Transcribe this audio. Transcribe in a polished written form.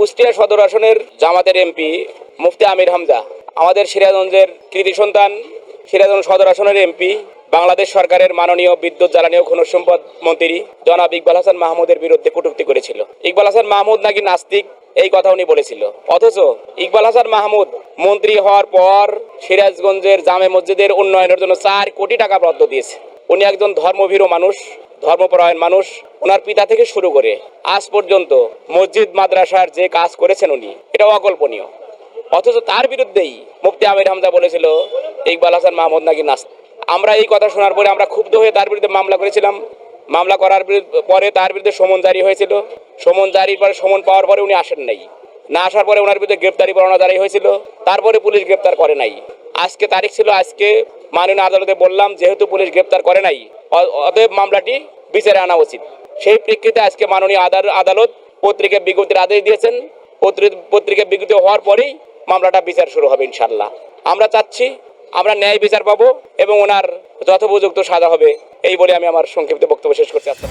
কুষ্টিয়া সদর আসনের জামাতের এমপি মুফতি আমির হামজা আমাদের সিরাজগঞ্জের কৃতি সন্তান, সিরাজগঞ্জ সদর আসনের এমপি, বাংলাদেশ সরকারের মাননীয় বিদ্যুৎ জ্বালানি ও খনিজ সম্পদ মন্ত্রী জনাব ইকবাল হাসান মাহমুদের বিরুদ্ধে কটূক্তি করেছিল। ইকবাল হাসান মাহমুদ নাকি নাস্তিক, এই কথা উনি বলেছিল। অথচ ইকবাল হাসান মাহমুদ মন্ত্রী হওয়ার পর সিরাজগঞ্জের জামে মসজিদের উন্নয়নের জন্য 4 কোটি টাকা বরাদ্দ দিয়েছে। উনি একজন ধর্মভীরু মানুষ, ধর্মপরায়ণ মানুষ। ওনার পিতা থেকে শুরু করে আজ পর্যন্ত মসজিদ মাদ্রাসার যে কাজ করেছেন উনি, এটা অকল্পনীয়। অথচ তার বিরুদ্ধেই মুফতি আমির হামজা বলেছিল ইকবাল হাসান মাহমুদ নাকি নাস্তিক। আমরা এই কথা শোনার পরে আমরা ক্ষুব্ধ হয়ে তার বিরুদ্ধে মামলা করেছিলাম। মামলা করার পরে তার বিরুদ্ধে সমন জারি হয়েছিল। সমন জারির পরে, সমন পাওয়ার পরে উনি আসেন নাই। না আসার পরে ওনার বিরুদ্ধে গ্রেপ্তারি পরোয়ানা জারি হয়েছিল। তারপরে পুলিশ গ্রেপ্তার করে নাই। আজকে তারিখ ছিল, আজকে মাননীয় আদালতে বললাম যেহেতু পুলিশ গ্রেপ্তার করে নাই, অতএব মামলাটি বিচারে আনা উচিত। সেই প্রেক্ষিতে আজকে মাননীয় আদালত পত্রিকা বিজ্ঞপ্তির আদেশ দিয়েছেন। পত্রিকা বিজ্ঞপ্তি হওয়ার পরেই মামলাটা বিচার শুরু হবে ইনশাল্লাহ। আমরা চাচ্ছি আমরা ন্যায় বিচার পাবো এবং ওনার যথোপযুক্ত সাজা হবে, এই বলে আমি আমার সংক্ষিপ্ত বক্তব্য শেষ করতে চাচ্ছি।